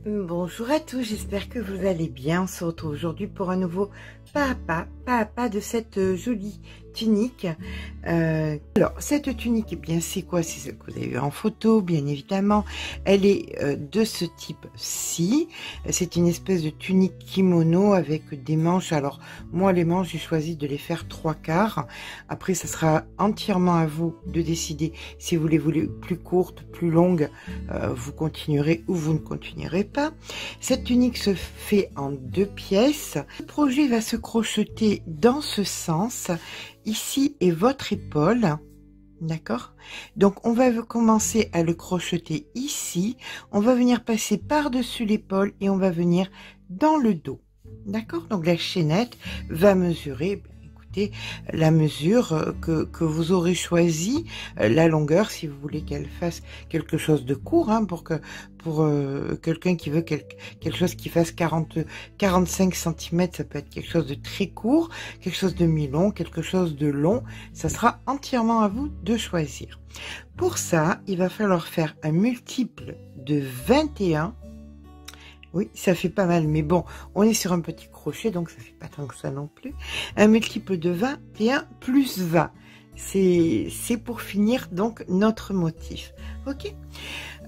Bonjour à tous, j'espère que vous allez bien. On se retrouve aujourd'hui pour un nouveau pas à pas de cette jolie tunique. Alors, cette tunique, eh bien, c'est quoi? C'est celle que vous avez vue en photo, bien évidemment. Elle est de ce type-ci. C'est une espèce de tunique kimono avec des manches. Alors, moi, les manches, j'ai choisi de les faire 3/4. Après, ça sera entièrement à vous de décider si vous les voulez plus courtes, plus longues. Vous continuerez ou vous ne continuerez pas. Cette tunique se fait en 2 pièces. Le projet va se crocheter dans ce sens. Ici est votre épaule, d'accord? Donc on va commencer à le crocheter ici. On va venir passer par-dessus l'épaule et on va venir dans le dos, d'accord? Donc la chaînette va mesurer, la mesure que vous aurez choisi, la longueur, si vous voulez qu'elle fasse quelque chose de court, hein, pour quelqu'un qui veut quelque chose qui fasse 45 cm, ça peut être quelque chose de très court, quelque chose de mi-long, quelque chose de long, ça sera entièrement à vous de choisir. Pour ça, il va falloir faire un multiple de 21. Oui, ça fait pas mal, mais bon, on est sur un petit crochet, donc ça fait pas tant que ça non plus. Un multiple de 21 plus 20. C'est pour finir donc notre motif. Ok.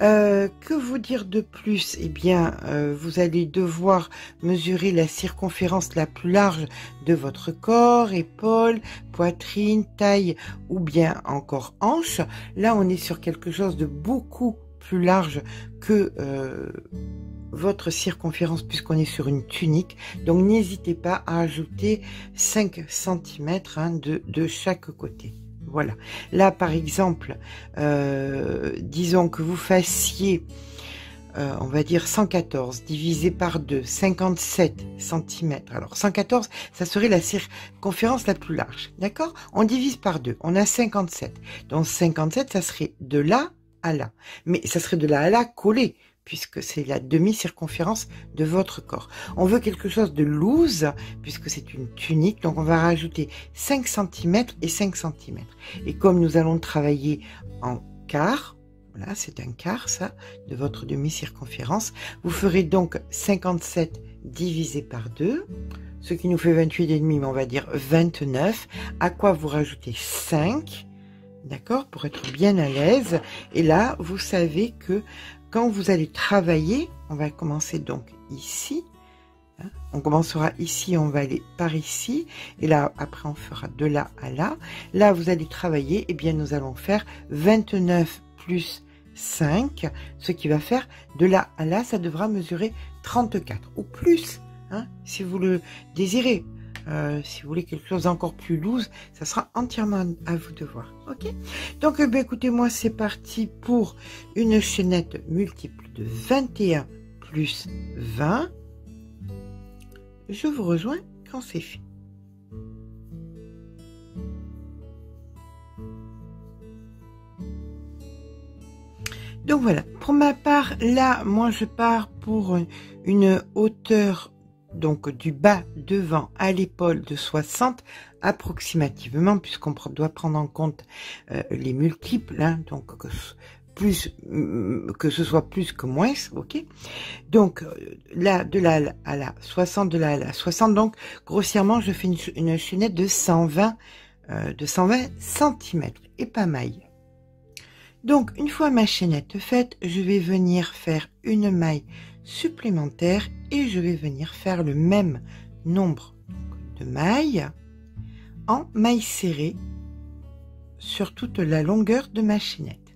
Que vous dire de plus? Eh bien, vous allez devoir mesurer la circonférence la plus large de votre corps, épaules, poitrine, taille ou bien encore hanche. Là, on est sur quelque chose de beaucoup plus large que votre circonférence puisqu'on est sur une tunique. Donc n'hésitez pas à ajouter 5 cm hein, de chaque côté. Voilà. Là par exemple, disons que vous fassiez on va dire 114 divisé par 2, 57 cm. Alors 114, ça serait la circonférence la plus large. D'accord? On divise par 2, on a 57. Donc 57, ça serait de là à là. Mais ça serait de là à là collé, puisque c'est la demi-circonférence de votre corps. On veut quelque chose de loose, puisque c'est une tunique, donc on va rajouter 5 cm et 5 cm. Et comme nous allons travailler en quart, voilà, c'est un quart, ça, de votre demi-circonférence, vous ferez donc 57 divisé par 2, ce qui nous fait 28,5, mais on va dire 29, à quoi vous rajoutez 5, d'accord, pour être bien à l'aise. Et là, vous savez que quand vous allez travailler, on va commencer donc ici, hein, on commencera ici, on va aller par ici, et là, après on fera de là à là. Là, vous allez travailler, et bien nous allons faire 29 plus 5, ce qui va faire de là à là, ça devra mesurer 34, ou plus, hein, si vous le désirez. Si vous voulez quelque chose d'encore plus loose, ça sera entièrement à vous de voir. Ok? Donc, écoutez, moi, c'est parti pour une chaînette multiple de 21 plus 20. Je vous rejoins quand c'est fait. Donc voilà, pour ma part, là, moi, je pars pour une hauteur donc du bas devant à l'épaule de 60 approximativement, puisqu'on doit prendre en compte les multiples, hein, donc que ce soit plus que moins, ok. Donc là, de là à là, 60, de là à là, 60, donc grossièrement, je fais une chaînette de 120 cm et pas maille. Donc une fois ma chaînette faite, je vais venir faire une maille supplémentaire et je vais venir faire le même nombre de mailles en maille serrée sur toute la longueur de ma chaînette.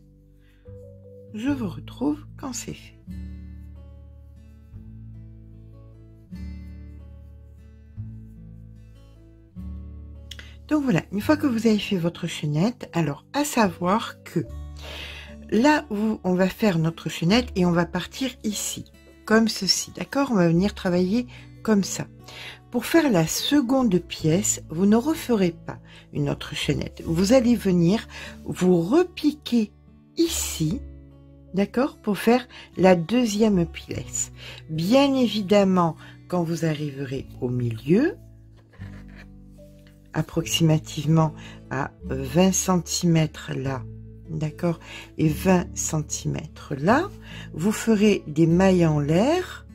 Je vous retrouve quand c'est fait. Donc voilà, une fois que vous avez fait votre chaînette, alors à savoir que là où on va faire notre chaînette et on va partir ici, comme ceci, d'accord? On va venir travailler comme ça. Pour faire la seconde pièce, vous ne referez pas une autre chaînette. Vous allez venir vous repiquer ici, d'accord? Pour faire la deuxième pièce. Bien évidemment, quand vous arriverez au milieu, approximativement à 20 cm là, d'accord, et 20 cm là, vous ferez des mailles en l'air,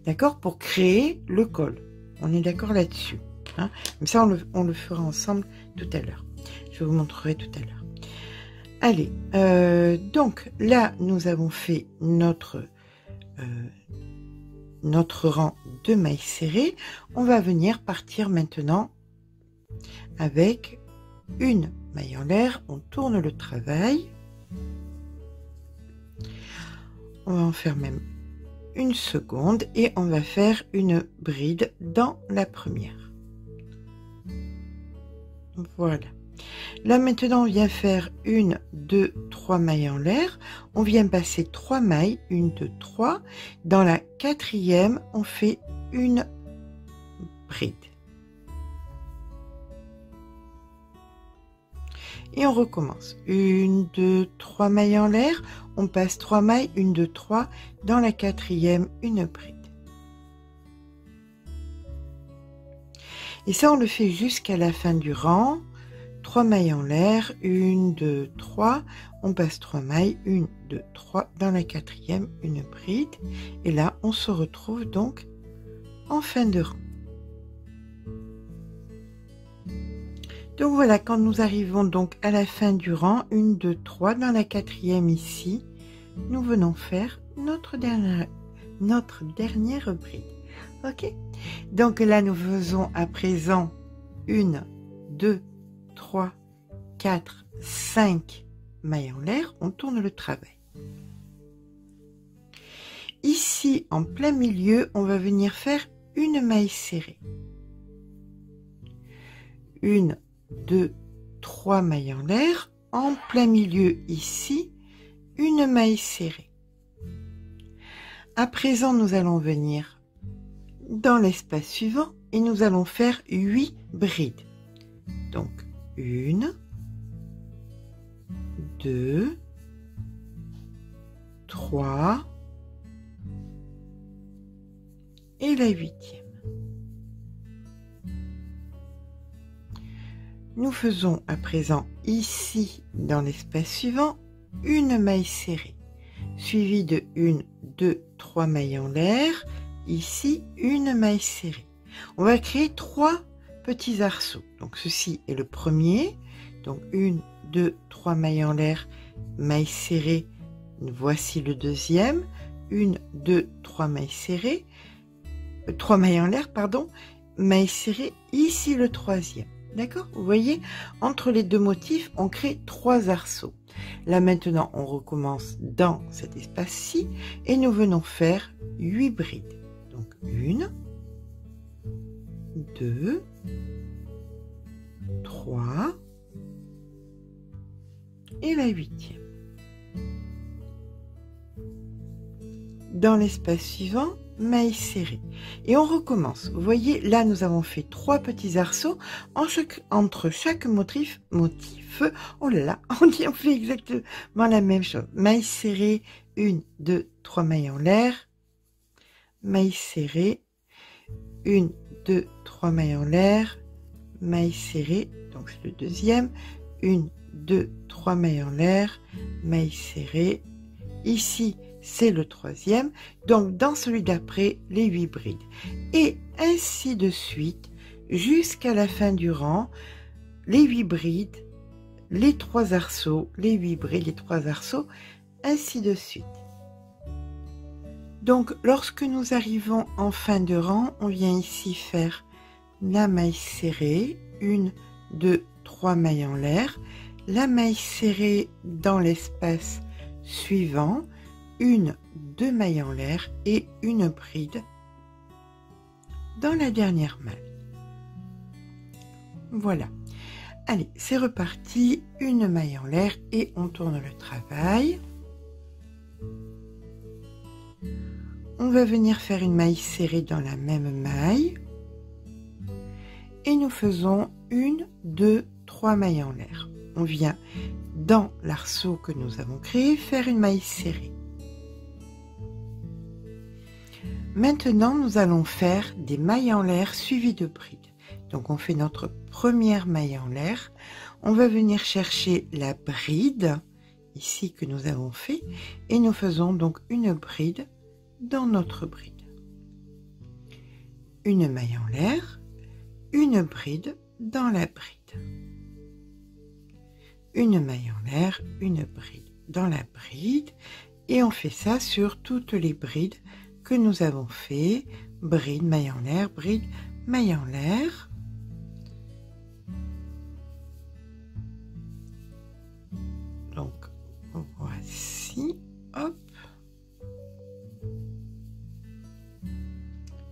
d'accord, pour créer le col. On est d'accord là-dessus, hein. Mais ça, on le fera ensemble tout à l'heure. Je vous montrerai tout à l'heure. Allez, donc là, nous avons fait notre rang de mailles serrées. On va venir partir maintenant avec une maille en l'air. On tourne le travail. On va en faire même une seconde et on va faire une bride dans la première. Voilà. Là maintenant on vient faire 1, 2, 3 mailles en l'air. On vient passer 3 mailles, 1, 2, 3. Dans la quatrième on fait une bride. Et on recommence. 1, 2, 3 mailles en l'air. On passe 3 mailles, 1, 2, 3. Dans la quatrième, une bride. Et ça, on le fait jusqu'à la fin du rang. 3 mailles en l'air. 1, 2, 3. On passe 3 mailles. 1, 2, 3. Dans la quatrième, une bride. Et là, on se retrouve donc en fin de rang. Donc voilà, quand nous arrivons donc à la fin du rang, 1, 2, 3, dans la quatrième ici, nous venons faire notre dernière bride. Ok? Donc là, nous faisons à présent 1, 2, 3, 4, 5 mailles en l'air. On tourne le travail. Ici, en plein milieu, on va venir faire une maille serrée. 1, 2, 3 mailles en l'air, en plein milieu ici, une maille serrée. À présent, nous allons venir dans l'espace suivant et nous allons faire 8 brides. Donc, 1, 2, 3 et la 8e. Nous faisons à présent ici, dans l'espace suivant, une maille serrée, suivie de 1, 2, 3 mailles en l'air, ici une maille serrée. On va créer 3 petits arceaux. Donc ceci est le premier, donc 1, 2, 3 mailles en l'air, maille serrée, voici le deuxième, 1, 2, 3 mailles serrées, 3 mailles en l'air, pardon, maille serrée, ici le troisième. D'accord? Vous voyez, entre les deux motifs, on crée 3 arceaux. Là maintenant, on recommence dans cet espace-ci et nous venons faire 8 brides. Donc 1, 2, 3 et la 8e. Dans l'espace suivant, maille serrée. Et on recommence. Vous voyez, là, nous avons fait 3 petits arceaux entre chaque motif. Oh là là, on fait exactement la même chose. Maille serrée, 1, 2, 3 mailles en l'air. Maille serrée, 1, 2, 3 mailles en l'air. Maille serrée, donc c'est le deuxième. 1, 2, 3 mailles en l'air. Maille serrée. Ici, c'est le troisième, donc dans celui d'après, les 8 brides. Et ainsi de suite, jusqu'à la fin du rang, les 8 brides, les 3 arceaux, les 8 brides, les 3 arceaux, ainsi de suite. Donc, lorsque nous arrivons en fin de rang, on vient ici faire la maille serrée, 1, 2, 3 mailles en l'air, la maille serrée dans l'espace suivant, 1, 2 mailles en l'air et une bride dans la dernière maille. Voilà. Allez, c'est reparti. Une maille en l'air et on tourne le travail. On va venir faire une maille serrée dans la même maille. Et nous faisons 1, 2, 3 mailles en l'air. On vient dans l'arceau que nous avons créé faire une maille serrée. Maintenant, nous allons faire des mailles en l'air suivies de brides. Donc, on fait notre première maille en l'air. On va venir chercher la bride, ici que nous avons fait, et nous faisons donc une bride dans notre bride. Une maille en l'air, une bride dans la bride. Une maille en l'air, une bride dans la bride, et on fait ça sur toutes les brides que nous avons fait. Bride, maille en l'air, bride, maille en l'air. Donc voici, hop.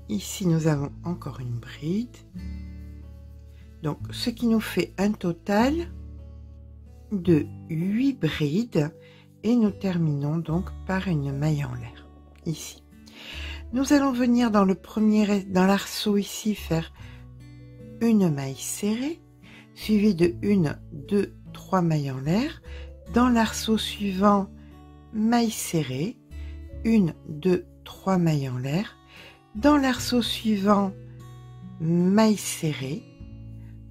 Ici nous avons encore une bride. Donc ce qui nous fait un total de 8 brides, et nous terminons donc par une maille en l'air ici. Nous allons venir dans l'arceau ici faire une maille serrée suivie de 1, 2, 3 mailles en l'air. Dans l'arceau suivant, maille serrée, 1, 2, 3 mailles en l'air. Dans l'arceau suivant, maille serrée,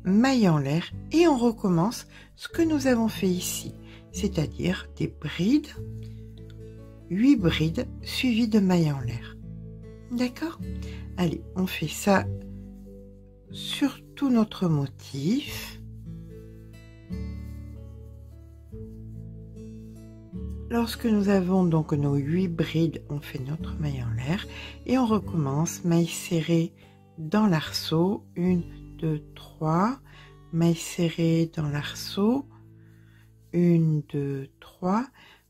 maille en l'air, et on recommence ce que nous avons fait ici, c'est-à-dire des brides, 8 brides suivies de mailles en l'air. D'accord? Allez, on fait ça sur tout notre motif. Lorsque nous avons donc nos 8 brides, on fait notre maille en l'air et on recommence maille serrée dans l'arceau, 1, 2, 3, maille serrée dans l'arceau, 1, 2, 3,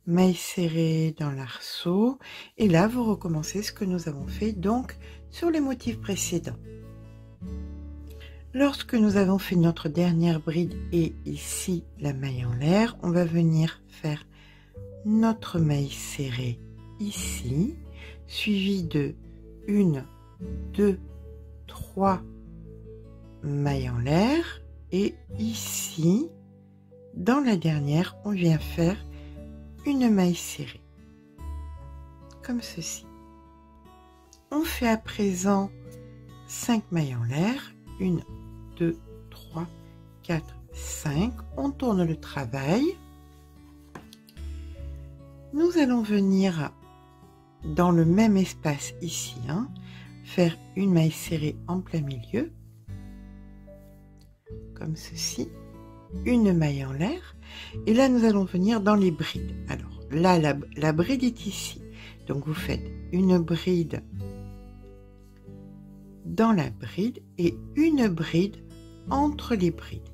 maille serrée dans l'arceau, et là vous recommencez ce que nous avons fait donc sur les motifs précédents. Lorsque nous avons fait notre dernière bride et ici la maille en l'air, on va venir faire notre maille serrée ici, suivie de 1, 2, 3 mailles en l'air, et ici dans la dernière on vient faire une maille serrée comme ceci. On fait à présent 5 mailles en l'air, 1, 2, 3, 4, 5, on tourne le travail. Nous allons venir dans le même espace ici, faire une maille serrée en plein milieu, comme ceci, une maille en l'air, et là nous allons venir dans les brides. Alors là la bride est ici, donc vous faites une bride dans la bride et une bride entre les brides,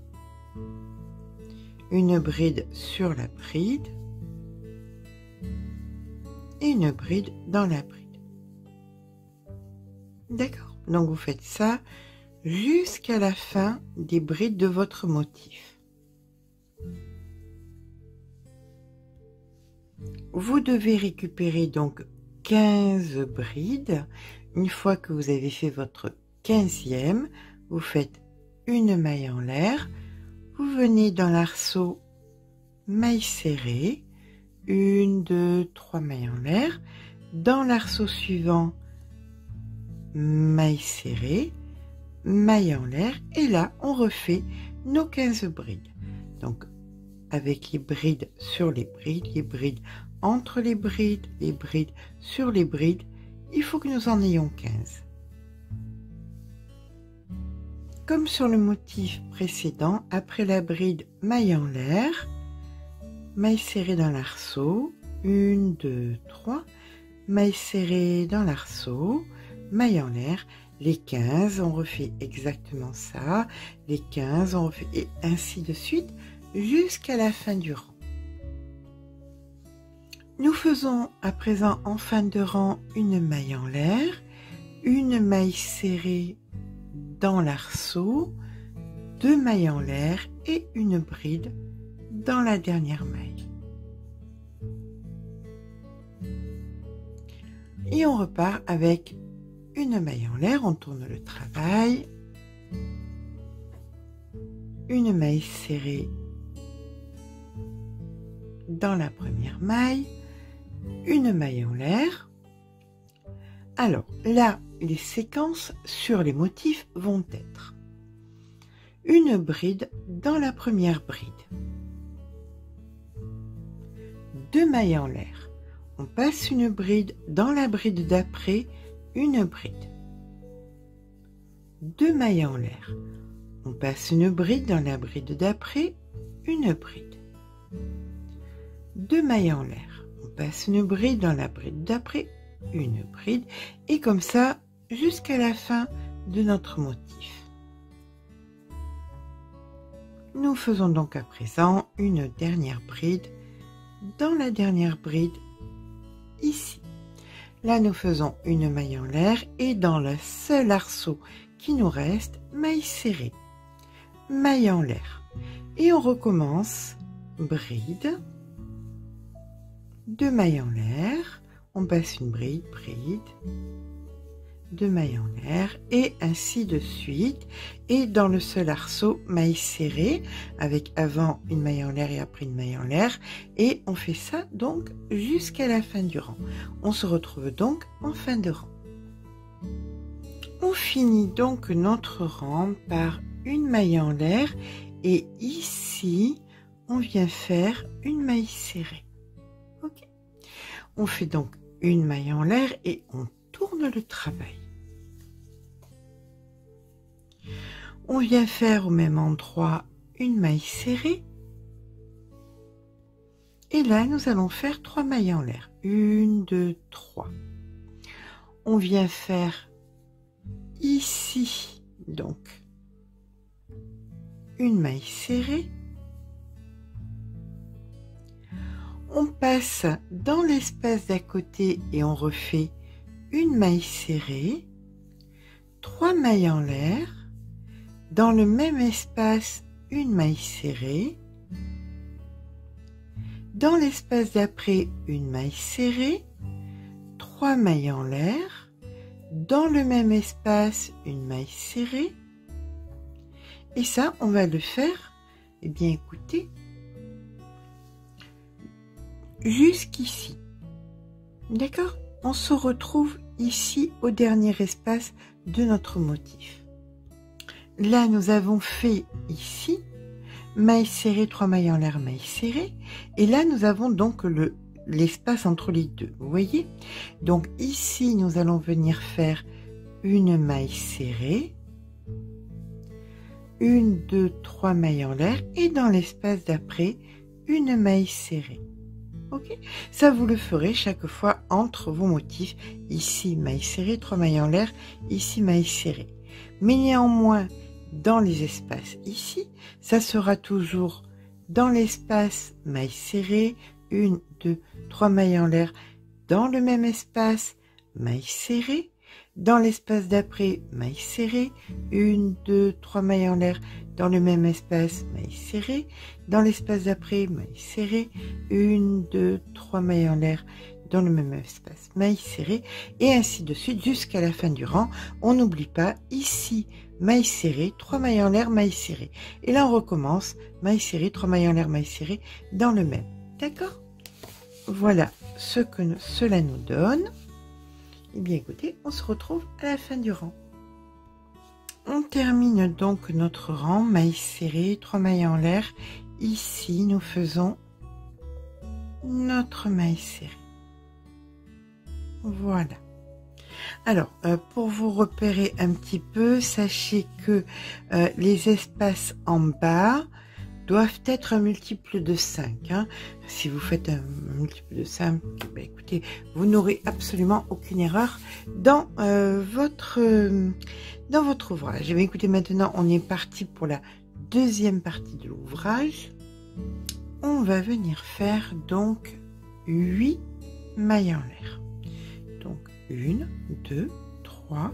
une bride sur la bride et une bride dans la bride. D'accord? Donc vous faites ça jusqu'à la fin des brides de votre motif. Vous devez récupérer donc 15 brides. Une fois que vous avez fait votre 15e, vous faites une maille en l'air, vous venez dans l'arceau, maille serrée, 1, 2, 3 mailles en l'air, dans l'arceau suivant, maille serrée, maille en l'air, et là on refait nos 15 brides. Donc avec les brides sur les brides entre les brides sur les brides, il faut que nous en ayons 15. Comme sur le motif précédent, après la bride maille en l'air, maille serrée dans l'arceau, 1, 2, 3, maille serrée dans l'arceau, maille en l'air, les 15, on refait exactement ça, les 15, on refait, et ainsi de suite, jusqu'à la fin du rang. Nous faisons à présent en fin de rang une maille en l'air, une maille serrée dans l'arceau, 2 mailles en l'air et une bride dans la dernière maille. Et on repart avec une maille en l'air, on tourne le travail, une maille serrée dans la première maille, une maille en l'air. Alors là, les séquences sur les motifs vont être une bride dans la première bride, 2 mailles en l'air, on passe une bride dans la bride d'après, une bride, 2 mailles en l'air, on passe une bride dans la bride d'après, une bride, 2 mailles en l'air, on passe une bride dans la bride d'après, une bride, et comme ça jusqu'à la fin de notre motif. Nous faisons donc à présent une dernière bride dans la dernière bride ici. Là nous faisons une maille en l'air et dans le seul arceau qui nous reste, maille serrée, maille en l'air, et on recommence bride, 2 mailles en l'air, on passe une bride, bride, 2 mailles en l'air et ainsi de suite, et dans le seul arceau maille serrée avec avant une maille en l'air et après une maille en l'air, et on fait ça donc jusqu'à la fin du rang. On se retrouve donc en fin de rang. On finit donc notre rang par une maille en l'air et ici on vient faire une maille serrée. Ok, on fait donc une maille en l'air et on tourne le travail. On vient faire au même endroit une maille serrée et là nous allons faire 3 mailles en l'air, 1 2 3. On vient faire ici donc une maille serrée, on passe dans l'espace d'à côté et on refait une maille serrée, 3 mailles en l'air, dans le même espace une maille serrée, dans l'espace d'après une maille serrée, 3 mailles en l'air, dans le même espace une maille serrée, et ça on va le faire, eh bien écoutez, jusqu'ici. D'accord? On se retrouve ici au dernier espace de notre motif. Là nous avons fait ici maille serrée, 3 mailles en l'air, maille serrée, et là nous avons donc l'espace entre les deux, vous voyez. Donc ici nous allons venir faire une maille serrée, 1 2 3 mailles en l'air, et dans l'espace d'après une maille serrée. Ok, ça vous le ferez chaque fois entre vos motifs. Ici maille serrée, 3 mailles en l'air, ici maille serrée, mais néanmoins dans les espaces ici ça sera toujours dans l'espace maille serrée, 1 2 3 mailles en l'air, dans le même espace maille serrée, dans l'espace d'après maille serrée, 1 2 3 mailles en l'air, dans le même espace maille serrée, dans l'espace d'après maille serrée, 1 2 3 mailles en l'air, dans le même espace maille serrée, et ainsi de suite jusqu'à la fin du rang. On n'oublie pas ici maille serrée, 3 mailles en l'air, maille serrée, et là on recommence maille serrée, 3 mailles en l'air, maille serrée dans le même. D'accord? Voilà ce que cela nous donne. Et bien écoutez, on se retrouve à la fin du rang. On termine donc notre rang, maille serrée, 3 mailles en l'air. Ici nous faisons notre maille serrée. Voilà. Alors, pour vous repérer un petit peu, sachez que les espaces en bas doivent être un multiple de 5. Hein. Si vous faites un multiple de 5, ben écoutez, vous n'aurez absolument aucune erreur dans, votre ouvrage. Et bien écoutez, maintenant, on est parti pour la deuxième partie de l'ouvrage. On va venir faire donc 8 mailles en l'air. Donc 1, 2, 3,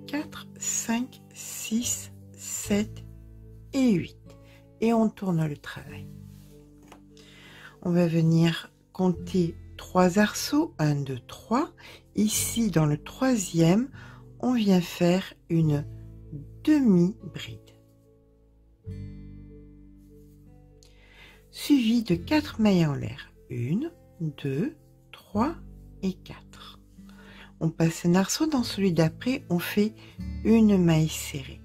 4, 5, 6, 7 et 8. Et on tourne le travail. On va venir compter 3 arceaux, 1, 2, 3. Ici, dans le troisième, on vient faire une demi-bride. Suivi de 4 mailles en l'air. 1, 2, 3 et 4. On passe un arceau, dans celui d'après, on fait une maille serrée.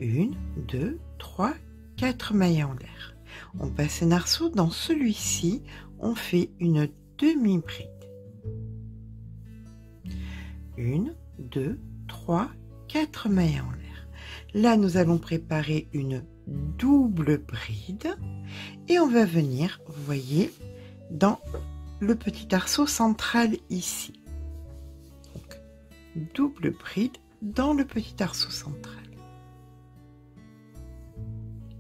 1, 2, 3, 4 mailles en l'air. On passe un arceau. Dans celui-ci, on fait une demi-bride. 1, 2, 3, 4 mailles en l'air. Là, nous allons préparer une double bride et on va venir, vous voyez, dans le petit arceau central ici. Donc, double bride dans le petit arceau central.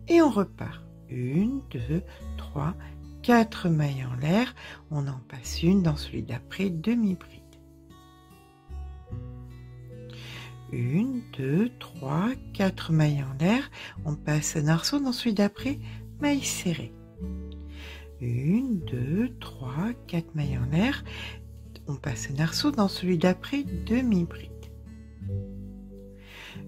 Et on repart. 1, 2, 3, 4 mailles en l'air. On en passe une dans celui d'après, demi-bride. 1, 2, 3, 4 mailles en l'air. On passe un arceau dans celui d'après, maille serrée. 1, 2, 3, 4 mailles en l'air. On passe un arceau dans celui d'après, demi-bride.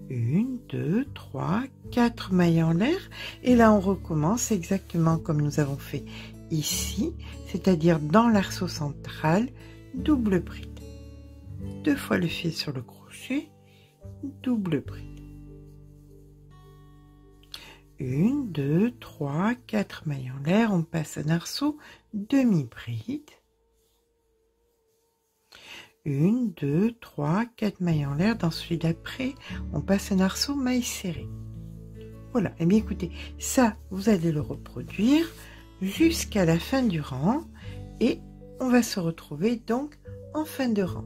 1, 2, 3, 4 mailles en l'air. Et là, on recommence exactement comme nous avons fait ici, c'est-à-dire dans l'arceau central, double bride. 2 fois le fil sur le crochet, double bride. 1, 2, 3, 4 mailles en l'air. On passe un arceau, demi-bride. 1, 2, 3, 4 mailles en l'air. Dans celui d'après, on passe un arceau, maille serrée. Voilà. Et bien écoutez, ça, vous allez le reproduire jusqu'à la fin du rang. Et on va se retrouver donc en fin de rang.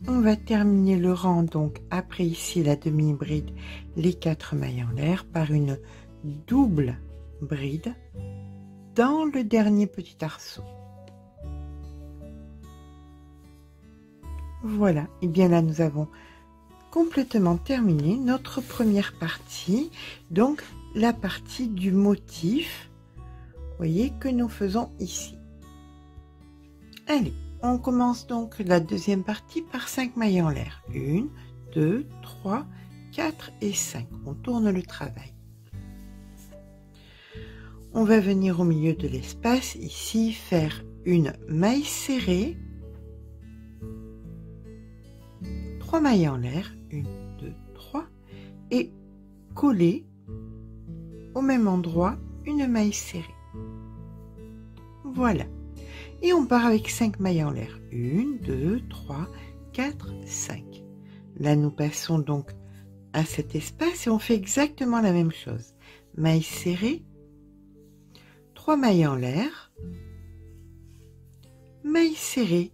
On va terminer le rang donc après ici la demi-bride, les 4 mailles en l'air par une double bride dans le dernier petit arceau. Voilà, et bien là nous avons complètement terminé notre première partie, donc la partie du motif, vous voyez, que nous faisons ici. Allez, on commence donc la deuxième partie par 5 mailles en l'air. 1, 2, 3, 4 et 5. On tourne le travail. On va venir au milieu de l'espace, ici, faire une maille serrée, 3 mailles en l'air, 1, 2, 3, et coller au même endroit une maille serrée. Voilà. Et on part avec 5 mailles en l'air. 1, 2, 3, 4, 5. Là, nous passons donc à cet espace et on fait exactement la même chose. Maille serrée, 3 mailles en l'air, maille serrée.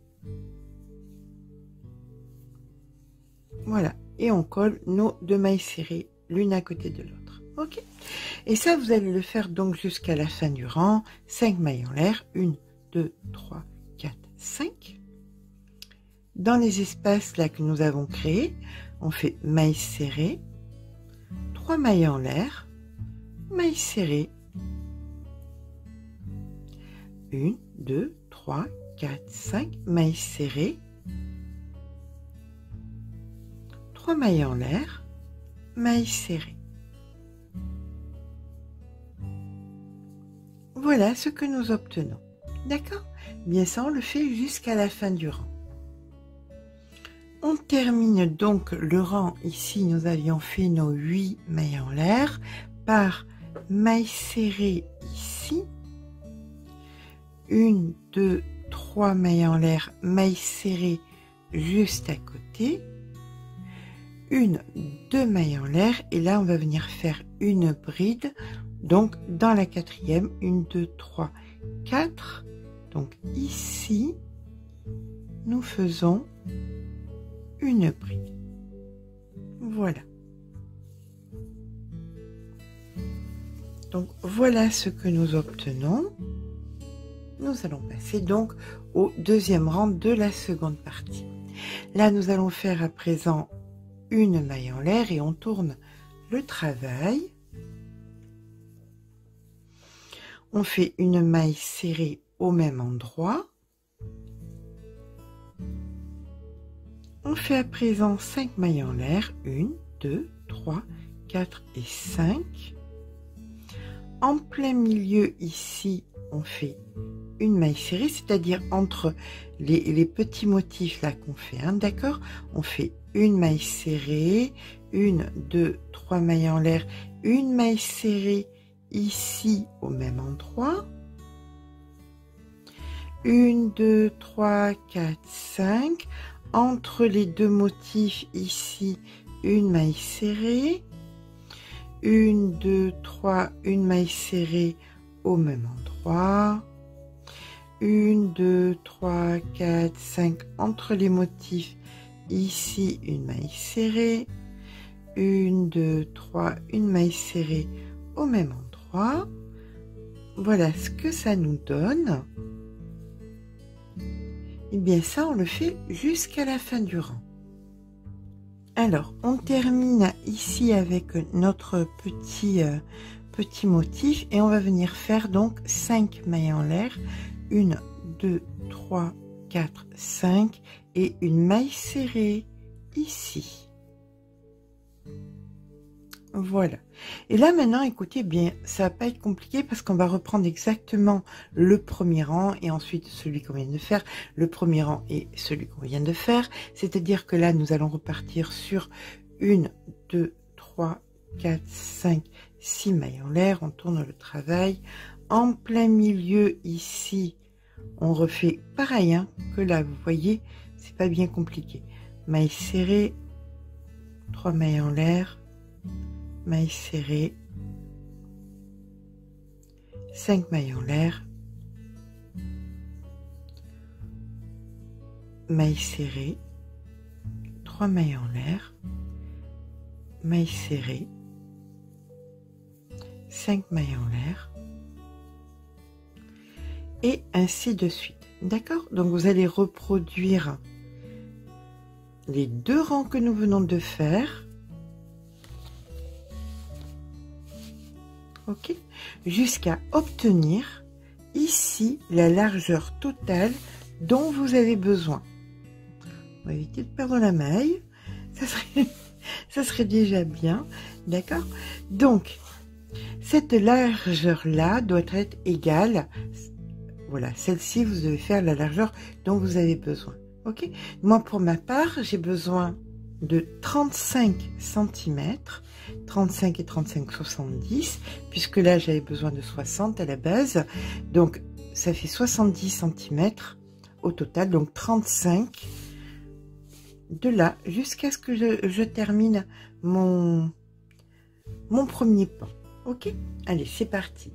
Voilà. Et on colle nos 2 mailles serrées l'une à côté de l'autre. Ok. Et ça, vous allez le faire donc jusqu'à la fin du rang. 5 mailles en l'air, 1, 2, 3, 4, 5. Dans les espaces là que nous avons créés, on fait maille serrée, 3 mailles en l'air, maille serrée. 1, 2, 3, 4, 5, maille serrée, 3 mailles en l'air, maille serrée. Voilà ce que nous obtenons. D'accord? Bien ça, on le fait jusqu'à la fin du rang. On termine donc le rang. Ici, nous avions fait nos 8 mailles en l'air par maille serrée ici. 1, 2, 3 mailles en l'air, maille serrée juste à côté. 1, 2 mailles en l'air. Et là, on va venir faire une bride. Donc, dans la quatrième, 1, 2, 3, 4. Donc, ici, nous faisons une bride. Voilà. Donc, voilà ce que nous obtenons. Nous allons passer donc au deuxième rang de la seconde partie. Là, nous allons faire à présent une maille en l'air et on tourne le travail. On fait une maille serrée au même endroit. On fait à présent 5 mailles en l'air. 1, 2, 3, 4 et 5. En plein milieu ici, on fait une maille serrée, c'est-à-dire entre les petits motifs là qu'on fait, hein, d'accord? On fait une maille serrée, 1, 2, 3 mailles en l'air, une maille serrée ici au même endroit, 1, 2, 3, 4, 5, entre les deux motifs ici, une maille serrée, 1, 2, 3, une maille serrée au même endroit, 1, 2, 3, 4, 5, entre les motifs, ici une maille serrée, 1, 2, 3, une maille serrée au même endroit. Voilà ce que ça nous donne. Et bien ça, on le fait jusqu'à la fin du rang. Alors, on termine ici avec notre petit motif et on va venir faire donc 5 mailles en l'air. 1, 2, 3, 4, 5 et une maille serrée ici. Voilà. Et là maintenant, écoutez bien, ça va pas être compliqué parce qu'on va reprendre exactement le premier rang et ensuite celui qu'on vient de faire, le premier rang et celui qu'on vient de faire. C'est-à-dire que là, nous allons repartir sur 1, 2, 3, 4, 5, 6 mailles en l'air. On tourne le travail. En plein milieu ici, on refait pareil hein, que là, vous voyez, c'est pas bien compliqué. Maille serrée, 3 mailles en l'air, maille serrée, 5 mailles en l'air, maille serrée, 3 mailles en l'air, maille serrée, 5 mailles en l'air, et ainsi de suite. D'accord? Donc vous allez reproduire les deux rangs que nous venons de faire. Ok, jusqu'à obtenir ici la largeur totale dont vous avez besoin. On va éviter de perdre la maille, ça serait déjà bien, d'accord? Donc, cette largeur-là doit être égale, voilà, celle-ci, vous devez faire la largeur dont vous avez besoin, ok? Moi, pour ma part, j'ai besoin de 35 cm, 35 et 35, 70, puisque là j'avais besoin de 60 à la base, donc ça fait 70 cm au total, donc 35 de là jusqu'à ce que je termine mon premier pan. Ok, allez, c'est parti.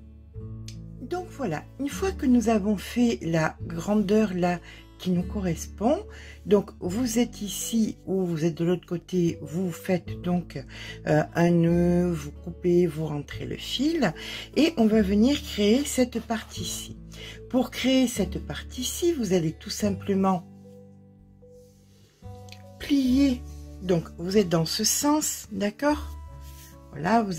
Donc voilà, une fois que nous avons fait la grandeur là qui nous correspond, donc vous êtes ici ou vous êtes de l'autre côté, vous faites donc un nœud, vous coupez, vous rentrez le fil et on va venir créer cette partie-ci. Pour créer cette partie-ci, vous allez tout simplement plier, donc vous êtes dans ce sens, d'accord? Voilà, vous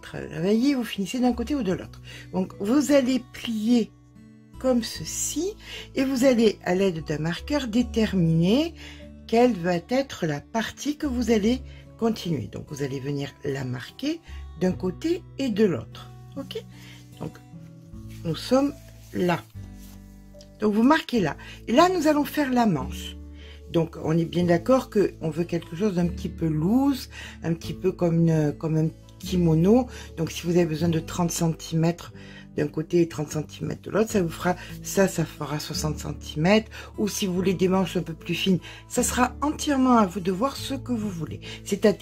travaillez, vous finissez d'un côté ou de l'autre. Donc vous allez plier comme ceci et vous allez à l'aide d'un marqueur déterminer quelle va être la partie que vous allez continuer. Donc vous allez venir la marquer d'un côté et de l'autre. Ok, donc nous sommes là, donc vous marquez là et là nous allons faire la manche. Donc on est bien d'accord que on veut quelque chose d'un petit peu loose, un petit peu comme un kimono. Donc si vous avez besoin de 30 cm d'un côté et 30 cm de l'autre, ça vous fera ça fera 60 cm. Ou si vous voulez des manches un peu plus fines, ça sera entièrement à vous de voir ce que vous voulez.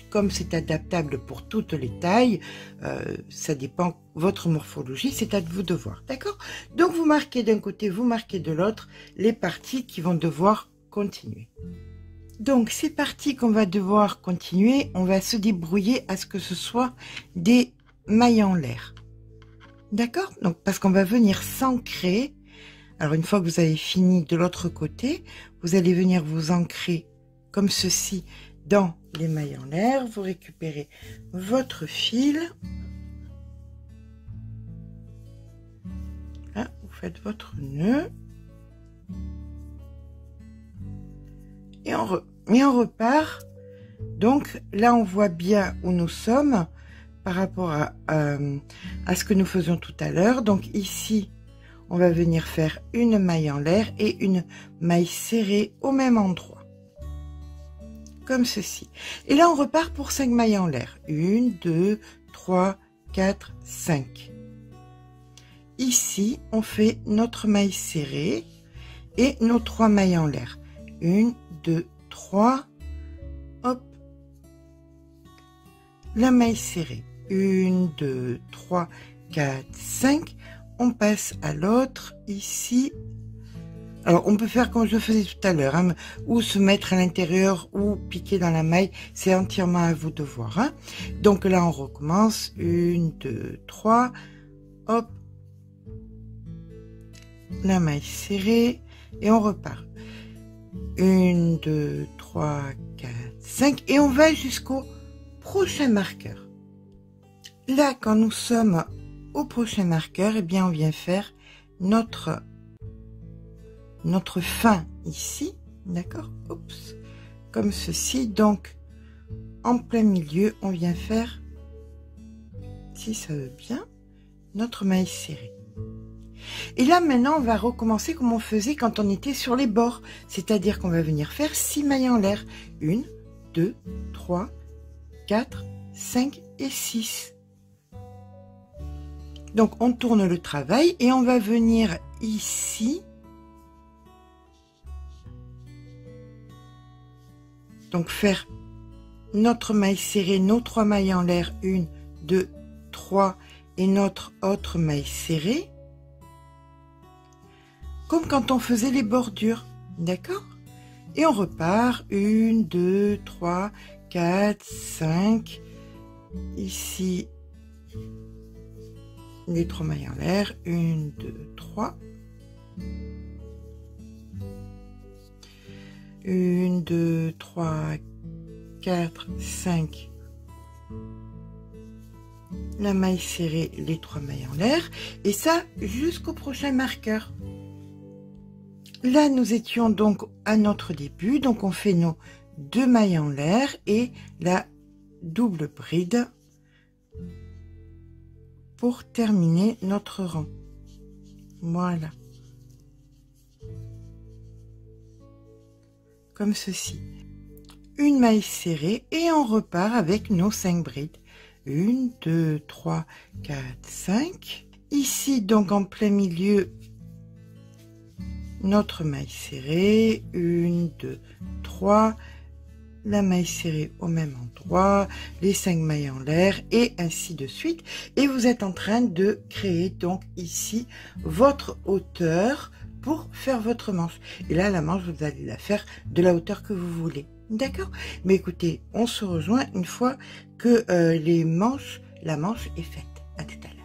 Comme c'est adaptable pour toutes les tailles, ça dépend votre morphologie, c'est à vous de voir, d'accord? Donc vous marquez d'un côté, vous marquez de l'autre les parties qui vont devoir continuer. Donc ces parties qu'on va devoir continuer, on va se débrouiller à ce que ce soit des mailles en l'air. D'accord? Donc, parce qu'on va venir s'ancrer. Alors, une fois que vous avez fini de l'autre côté, vous allez venir vous ancrer comme ceci dans les mailles en l'air. Vous récupérez votre fil. Là, vous faites votre nœud. Et on repart. Donc, là, on voit bien où nous sommes par rapport à ce que nous faisions tout à l'heure. Donc ici, on va venir faire une maille en l'air et une maille serrée au même endroit. comme ceci. Et là, on repart pour 5 mailles en l'air. 1, 2, 3, 4, 5. Ici, on fait notre maille serrée et nos 3 mailles en l'air. 1, 2, 3. Hop. La maille serrée. 1, 2, 3, 4, 5. On passe à l'autre ici. Alors, on peut faire comme je faisais tout à l'heure, hein, ou se mettre à l'intérieur ou piquer dans la maille. C'est entièrement à vous de voir. Hein. Donc là, on recommence. 1, 2, 3. Hop. La maille serrée. Et on repart. 1, 2, 3, 4, 5. Et on va jusqu'au prochain marqueur. Là, quand nous sommes au prochain marqueur, eh bien, on vient faire notre fin ici, d'accord, oups, comme ceci. Donc en plein milieu, on vient faire, si ça veut bien, notre maille serrée. Et là maintenant, on va recommencer comme on faisait quand on était sur les bords, c'est-à-dire qu'on va venir faire 6 mailles en l'air. 1, 2, 3, 4, 5 et 6. Donc on tourne le travail et on va venir ici. Donc faire notre maille serrée, nos 3 mailles en l'air, 1, 2, 3 et notre autre maille serrée. Comme quand on faisait les bordures, d'accord? Et on repart, 1, 2, 3, 4, 5. Ici, les 3 mailles en l'air, 1, 2, 3. 1, 2, 3, 4, 5. La maille serrée, les 3 mailles en l'air. Et ça, jusqu'au prochain marqueur. Là, nous étions donc à notre début. Donc, on fait nos 2 mailles en l'air et la double bride pour terminer notre rang. Voilà. Comme ceci. Une maille serrée et on repart avec nos 5 brides. 1, 2, 3, 4, 5. Ici, donc en plein milieu, notre maille serrée. 1, 2, 3. La maille serrée au même endroit, les 5 mailles en l'air et ainsi de suite. Et vous êtes en train de créer donc ici votre hauteur pour faire votre manche. Et là, la manche, vous allez la faire de la hauteur que vous voulez. D'accord? Mais écoutez, on se rejoint une fois que la manche est faite. À tout à l'heure.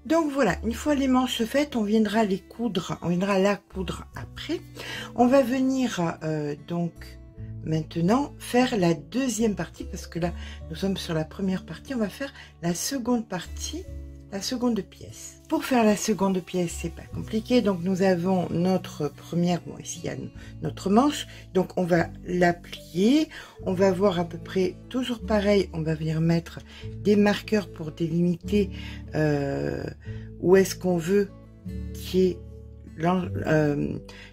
Donc voilà, une fois les manches faites, on viendra la coudre après. On va venir donc maintenant faire la deuxième partie, parce que là, nous sommes sur la première partie. On va faire la seconde partie, la seconde pièce. Pour faire la seconde pièce, c'est pas compliqué. Donc nous avons notre première, bon ici il y a notre manche, donc on va la plier. On va voir à peu près, toujours pareil, on va venir mettre des marqueurs pour délimiter où est-ce qu'on veut qu'il y ait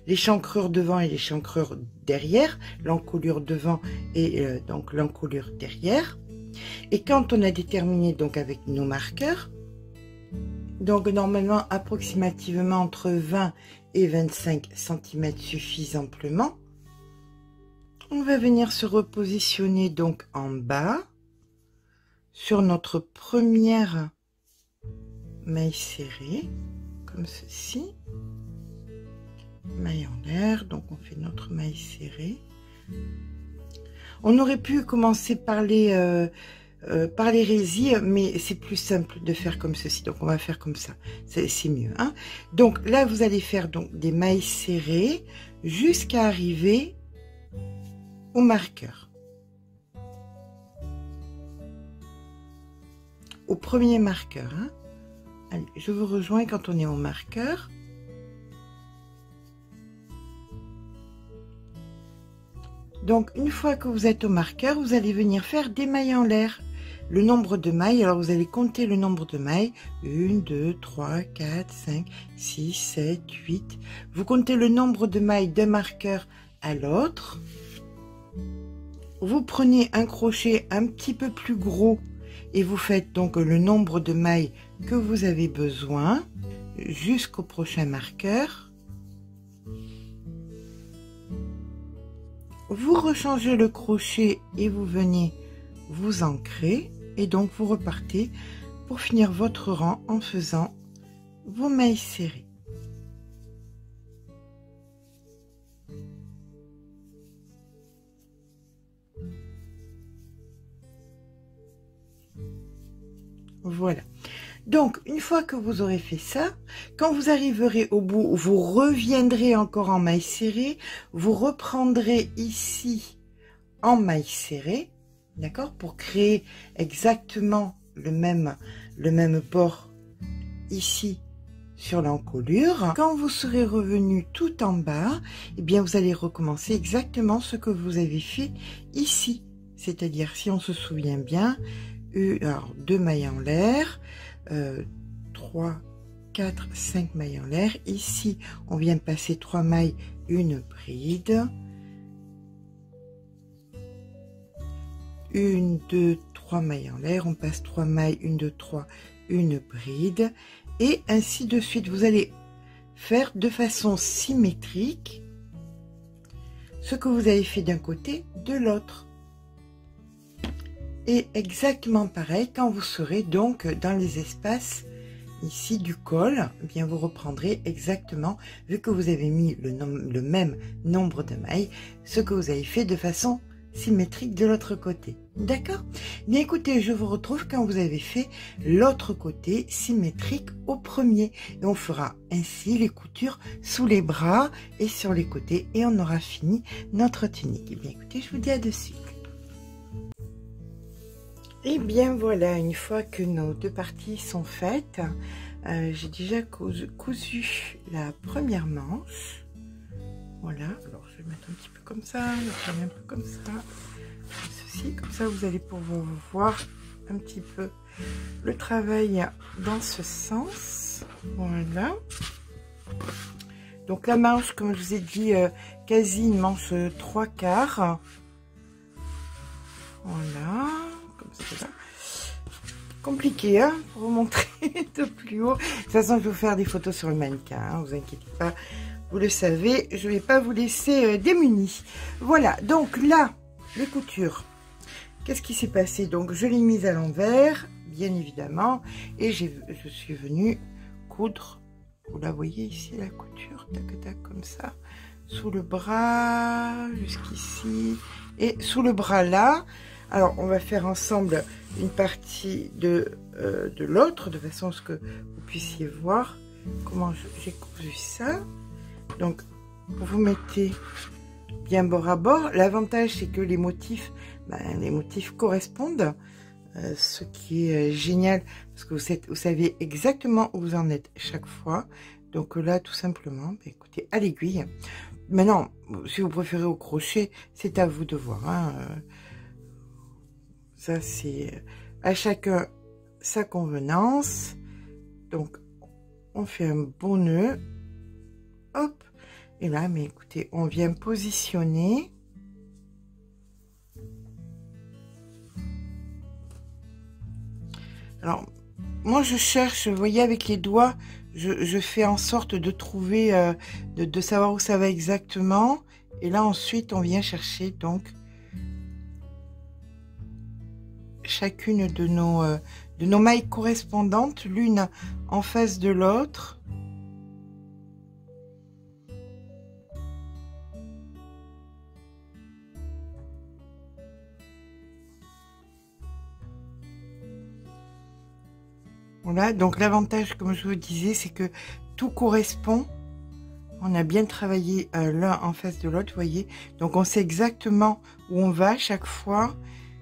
l'échancrure devant et l'échancrure derrière, l'encolure devant et donc l'encolure derrière. Et quand on a déterminé donc avec nos marqueurs, donc normalement approximativement entre 20 et 25 cm suffisent amplement, on va venir se repositionner donc en bas sur notre première maille serrée comme ceci, maille en l'air. Donc on fait notre maille serrée. On aurait pu commencer par les résilles, mais c'est plus simple de faire comme ceci. Donc on va faire comme ça, c'est mieux, hein. Donc là vous allez faire donc des mailles serrées jusqu'à arriver au marqueur, au premier marqueur, hein. Allez, je vous rejoins quand on est au marqueur. Donc une fois que vous êtes au marqueur, vous allez venir faire des mailles en l'air. Le nombre de mailles, alors vous allez compter le nombre de mailles. 1, 2, 3, 4, 5, 6, 7, 8. Vous comptez le nombre de mailles d'un marqueur à l'autre. vous prenez un crochet un petit peu plus gros et vous faites donc le nombre de mailles que vous avez besoin jusqu'au prochain marqueur. Vous rechangez le crochet et vous venez vous ancrer et donc vous repartez pour finir votre rang en faisant vos mailles serrées. Voilà. Donc, une fois que vous aurez fait ça, quand vous arriverez au bout, vous reviendrez encore en maille serrée, vous reprendrez ici en maille serrée, d'accord, pour créer exactement le même bord ici sur l'encolure. Quand vous serez revenu tout en bas, eh bien, vous allez recommencer exactement ce que vous avez fait ici. C'est-à-dire, si on se souvient bien, alors 2 mailles en l'air, 3, 4, 5 mailles en l'air. Ici, on vient de passer 3 mailles, une bride. 1, 2, 3 mailles en l'air. On passe 3 mailles, 1, 2, 3, une bride. Et ainsi de suite. Vous allez faire de façon symétrique ce que vous avez fait d'un côté, de l'autre. Et exactement pareil quand vous serez donc dans les espaces ici du col, eh bien vous reprendrez exactement, vu que vous avez mis le même nombre de mailles, ce que vous avez fait de façon symétrique de l'autre côté. D'accord? Bien écoutez, je vous retrouve quand vous avez fait l'autre côté symétrique au premier. Et on fera ainsi les coutures sous les bras et sur les côtés et on aura fini notre tunique. Et bien écoutez, je vous dis à de suite. Et bien voilà, une fois que nos deux parties sont faites, j'ai déjà cousu la première manche. Voilà, alors je vais mettre un petit peu comme ça, un peu comme ça, ceci, comme ça vous allez pouvoir voir un petit peu le travail dans ce sens. Voilà. Donc la manche, comme je vous ai dit, quasi une manche 3/4. Voilà. Là. Compliqué hein, pour vous montrer de plus haut. De toute façon, je vais vous faire des photos sur le mannequin. Hein, vous inquiétez pas, vous le savez, je vais pas vous laisser démunis. Voilà, donc là, les coutures. Qu'est-ce qui s'est passé? Donc, je l'ai mise à l'envers, bien évidemment, et je suis venue coudre. Vous la voyez ici, la couture, tac, tac, comme ça, sous le bras, jusqu'ici, et sous le bras là. Alors, on va faire ensemble une partie de l'autre, de façon à ce que vous puissiez voir comment j'ai cousu ça. Donc, vous mettez bien bord à bord. L'avantage, c'est que les motifs correspondent, ce qui est génial, parce que vous savez exactement où vous en êtes chaque fois. Donc là, tout simplement, écoutez, à l'aiguille. Maintenant, si vous préférez au crochet, c'est à vous de voir, hein. Ça, c'est à chacun sa convenance. Donc, on fait un bon nœud. Hop. Et là, mais écoutez, on vient positionner. Alors, moi, je cherche, vous voyez, avec les doigts, je fais en sorte de trouver, de savoir où ça va exactement. Et là, ensuite, on vient chercher, donc, chacune de nos mailles correspondantes, l'une en face de l'autre. Voilà, donc l'avantage, comme je vous disais, c'est que tout correspond. On a bien travaillé l'un en face de l'autre, vous voyez. Donc on sait exactement où on va chaque fois.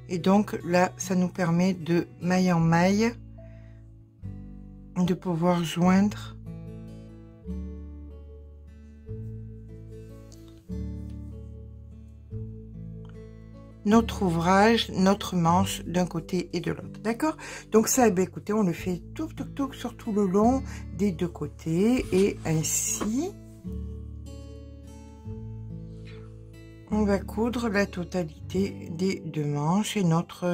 Et donc là, ça nous permet de maille en maille, de pouvoir joindre notre ouvrage, notre manche d'un côté et de l'autre. D'accord? Donc ça, eh bien, écoutez, on le fait tout sur tout le long des deux côtés. Et ainsi, on va coudre la totalité des 2 manches et notre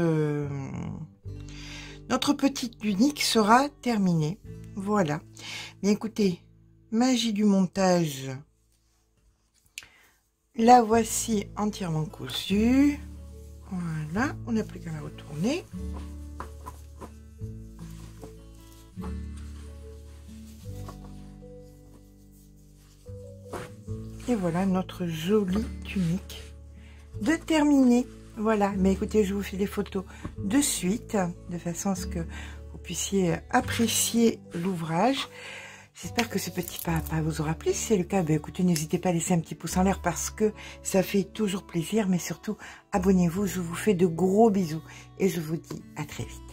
petite tunique sera terminée. Voilà. Bien écoutez, magie du montage. La voici entièrement cousue. Voilà, on n'a plus qu'à la retourner. Et voilà notre jolie tunique de terminer. Voilà, mais écoutez, je vous fais des photos de suite, de façon à ce que vous puissiez apprécier l'ouvrage. J'espère que ce petit pas à pas vous aura plu. Si c'est le cas, ben écoutez, n'hésitez pas à laisser un petit pouce en l'air parce que ça fait toujours plaisir. Mais surtout, abonnez-vous. Je vous fais de gros bisous et je vous dis à très vite.